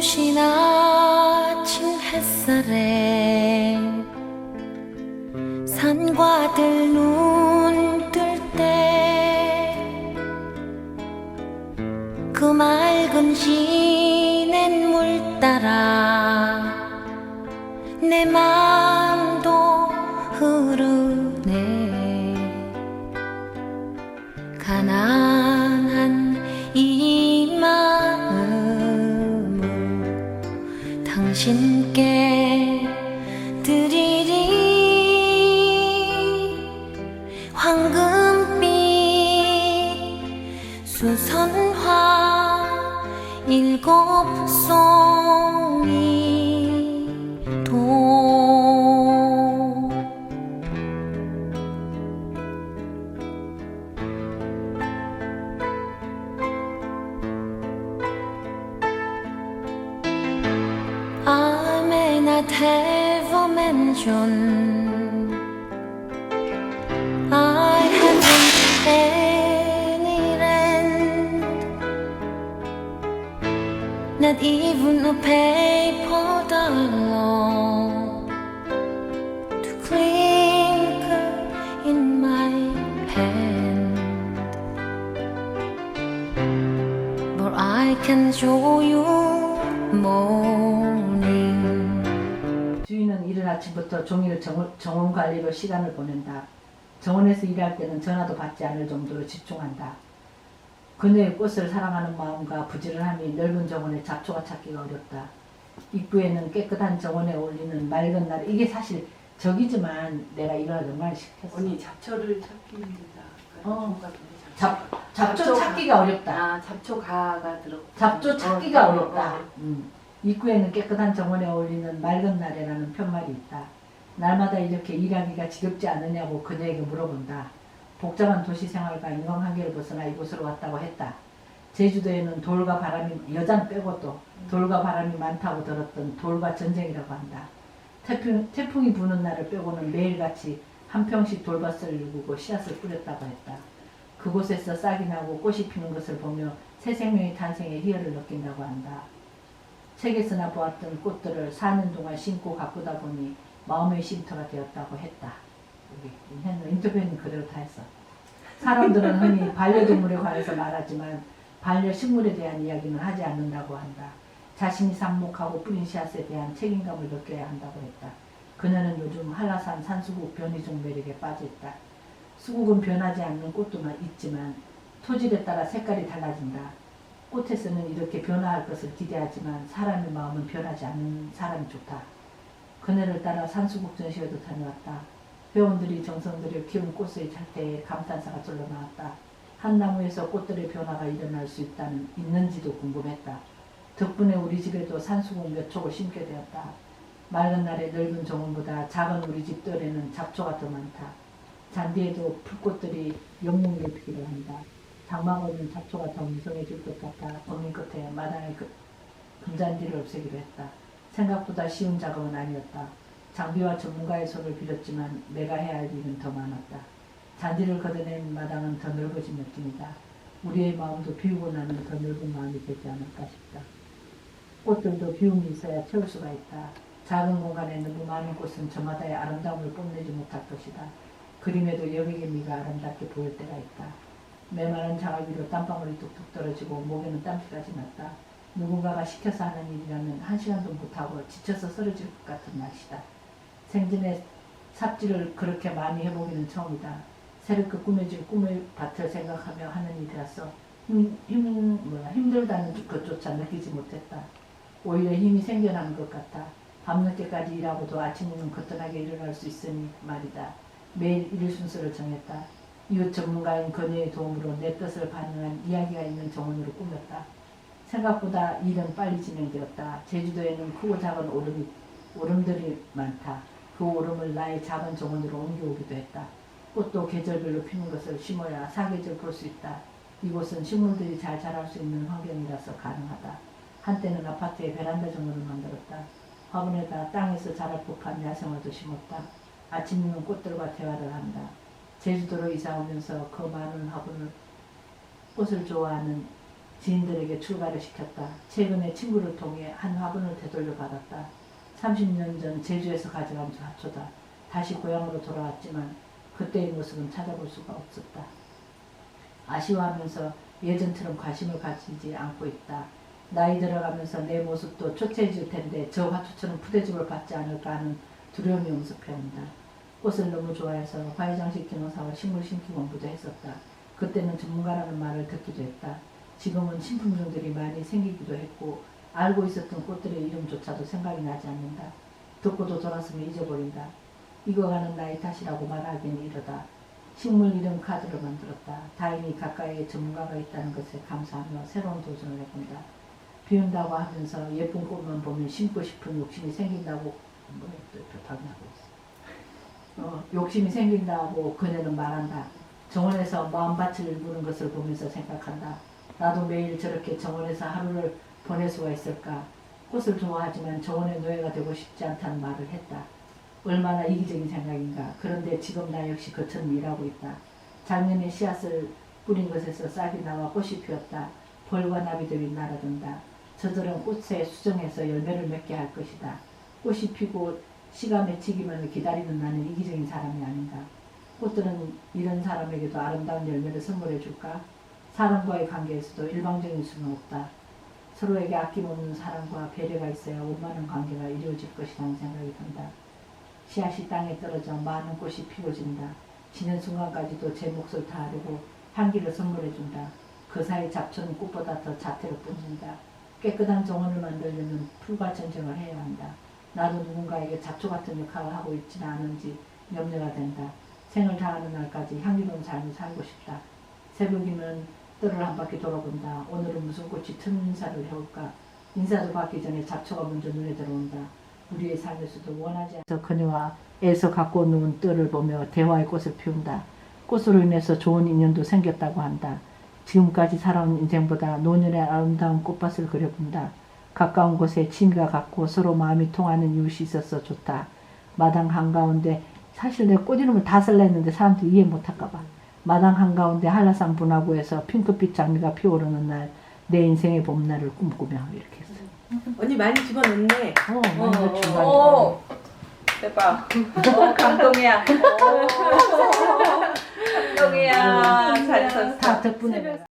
부신 아침 햇살에 산과들 눈 뜰 때 그 맑은 시냇물 따라 내 마음도 흐르네. 가난한 이 마음을 당신께 드리리. 황금빛 수선화 7 송이도 I may not have a mansion, I haven't any rent, not even a paper dollar to clinker in my hand, but I can show you morning. 주인은 이른 아침부터 종일 정원 관리로 시간을 보낸다. 정원에서 일할 때는 전화도 받지 않을 정도로 집중한다. 그녀의 꽃을 사랑하는 마음과 부지런함이 넓은 정원에 잡초가 찾기가 어렵다. 입구에는 깨끗한 정원에 어울리는 맑은 날, 이게 사실 적이지만 내가 이걸 정말 시켰어. 언니 잡초를 찾기 힘들다. 잡초 찾기가 어렵다. 아, 잡초가가 들어. 잡초 찾기가 어렵다. 입구에는 깨끗한 정원에 어울리는 맑은 날에라는 편말이 있다. 날마다 이렇게 일하기가 지겹지 않느냐고 그녀에게 물어본다. 복잡한 도시 생활과 인간관계를 벗어나 이곳으로 왔다고 했다. 제주도에는 돌과 바람이, 여잔 빼고도 돌과 바람이 많다고 들었던 돌과 전쟁이라고 한다. 태풍이 부는 날을 빼고는 매일같이 한 평씩 돌밭을 일구고 씨앗을 뿌렸다고 했다. 그곳에서 싹이 나고 꽃이 피는 것을 보며 새 생명의 탄생에 희열을 느낀다고 한다. 책에서나 보았던 꽃들을 4년 동안 심고 가꾸다 보니 마음의 쉼터가 되었다고 했다. 인터뷰는 그대로 다 했어. 사람들은 흔히 반려동물에 관해서 말하지만 반려식물에 대한 이야기는 하지 않는다고 한다. 자신이 삽목하고 뿌린 씨앗에 대한 책임감을 느껴야 한다고 했다. 그녀는 요즘 한라산 산수국 변이종 매력에 빠져있다. 수국은 변하지 않는 꽃도 있지만 토질에 따라 색깔이 달라진다. 꽃에서는 이렇게 변화할 것을 기대하지만 사람의 마음은 변하지 않는 사람이 좋다. 그녀를 따라 산수국 전시회도 다녀왔다. 회원들이 정성 들여 키운 꽃의 자태에 감탄사가 절로 나왔다. 한 나무에서 꽃들의 변화가 일어날 수 있는지도 궁금했다. 덕분에 우리 집에도 산수국 몇 촉을 심게 되었다. 맑은 날의 넓은 정원보다 작은 우리 집 뜰에는 잡초가 더 많다. 잔디에도 풀꽃들이 영롱히 피기도 한다. 장마고는 잡초가 더 무성해질 것 같아 고민 끝에 마당에 금잔디를 없애기로 했다. 생각보다 쉬운 작업은 아니었다. 장비와 전문가의 손을 빌었지만 내가 해야 할 일은 더 많았다. 잔디를 걷어낸 마당은 더 넓어진 느낌이다. 우리의 마음도 비우고 나면 더 넓은 마음이 되지 않을까 싶다. 꽃들도 비움이 있어야 채울 수가 있다. 작은 공간에 너무 많은 꽃은 저마다의 아름다움을 뽐내지 못할 것이다. 그림에도 여백의 미가 아름답게 보일 때가 있다. 메마른 장화비로 땀방울이 뚝뚝 떨어지고 목에는 땀기까지 났다. 누군가가 시켜서 하는 일이라면 1시간도 못하고 지쳐서 쓰러질 것 같은 날씨다. 생전에 삽질을 그렇게 많이 해보기는 처음이다. 새롭게 꾸며질 꿈의 밭을 생각하며 하는 일이라서 힘들다는 것조차 느끼지 못했다. 오히려 힘이 생겨나는 것 같아. 밤늦게까지 일하고도 아침에는 거뜬하게 일어날 수 있으니 말이다. 매일 일 순서를 정했다. 이웃 전문가인 그녀의 도움으로 내 뜻을 반영한 이야기가 있는 정원으로 꾸몄다. 생각보다 일은 빨리 진행되었다. 제주도에는 크고 작은 오름들이 많다. 그 오름을 나의 작은 정원으로 옮겨오기도 했다. 꽃도 계절별로 피는 것을 심어야 사계절 볼 수 있다. 이곳은 식물들이 잘 자랄 수 있는 환경이라서 가능하다. 한때는 아파트에 베란다 정원을 만들었다. 화분에다 땅에서 자랄 법한 야생화도 심었다. 아침이면 꽃들과 대화를 한다. 제주도로 이사 오면서 그 많은 화분을 꽃을 좋아하는 지인들에게 출가를 시켰다. 최근에 친구를 통해 한 화분을 되돌려 받았다. 30년 전 제주에서 가져간 화초다. 다시 고향으로 돌아왔지만 그때의 모습은 찾아볼 수가 없었다. 아쉬워하면서 예전처럼 관심을 가지지 않고 있다. 나이 들어가면서 내 모습도 초췌해질 텐데 저 화초처럼 푸대접을 받지 않을까 하는 두려움이 엄습해온다. 꽃을 너무 좋아해서 화훼장식 기농사와 식물 심기 공부도 했었다. 그때는 전문가라는 말을 듣기도 했다. 지금은 신품종들이 많이 생기기도 했고 알고 있었던 꽃들의 이름조차도 생각이 나지 않는다. 듣고도 돌아서면 잊어버린다. 익어가는 나이 탓이라고 말하기는 이르다. 식물 이름 카드를 만들었다. 다행히 가까이에 전문가가 있다는 것에 감사하며 새로운 도전을 해본다. 비운다고 하면서 예쁜 꽃만 보면 심고 싶은 욕심이 생긴다고 욕심이 생긴다고 그녀는 말한다. 정원에서 마음밭을 무는 것을 보면서 생각한다. 나도 매일 저렇게 정원에서 하루를 보낼 수가 있을까? 꽃을 좋아하지만 정원의 노예가 되고 싶지 않다는 말을 했다. 얼마나 이기적인 생각인가. 그런데 지금 나 역시 그처럼 일하고 있다. 작년에 씨앗을 뿌린 것에서 싹이 나와 꽃이 피었다. 벌과 나비들이 날아든다. 저들은 꽃에 수정해서 열매를 맺게 할 것이다. 꽃이 피고 씨가 맺히기만을 기다리는 나는 이기적인 사람이 아닌가. 꽃들은 이런 사람에게도 아름다운 열매를 선물해 줄까? 사람과의 관계에서도 일방적인 수는 없다. 서로에게 아낌없는 사랑과 배려가 있어야 원만한 관계가 이루어질 것이라는 생각이 든다. 씨앗이 땅에 떨어져 많은 꽃이 피워진다. 지는 순간까지도 제 몫을 다하려고 향기를 선물해준다. 그 사이 잡초는 꽃보다 더 자태로 뿜는다. 깨끗한 정원을 만들려면 풀과 전쟁을 해야 한다. 나도 누군가에게 잡초 같은 역할을 하고 있지는 않은지 염려가 된다. 생을 다하는 날까지 향기로운 삶을 살고 싶다. 새벽이면 뜰을 한 바퀴 돌아본다. 오늘은 무슨 꽃이 틈 인사를 해올까. 인사도 받기 전에 잡초가 먼저 눈에 들어온다. 우리의 삶에서도 원하지 않아서 그녀와 애써 갖고 누운 뜰을 보며 대화의 꽃을 피운다. 꽃으로 인해서 좋은 인연도 생겼다고 한다. 지금까지 살아온 인생보다 노년의 아름다운 꽃밭을 그려본다. 가까운 곳에 취미가 같고 서로 마음이 통하는 이웃이 있어서 좋다. 마당 한가운데 사실 내 꽃 이름을 다 쓸라 했는데 사람들이 이해 못할까봐. 마당 한가운데 한라산 분화구에서 핑크빛 장미가 피어오르는 날 내 인생의 봄날을 꿈꾸며 이렇게 했어요. 언니 많이 집어넣네. 많이 중간에. 대박. 감동이야. 감동이야. 잘 썼어. 다 덕분에.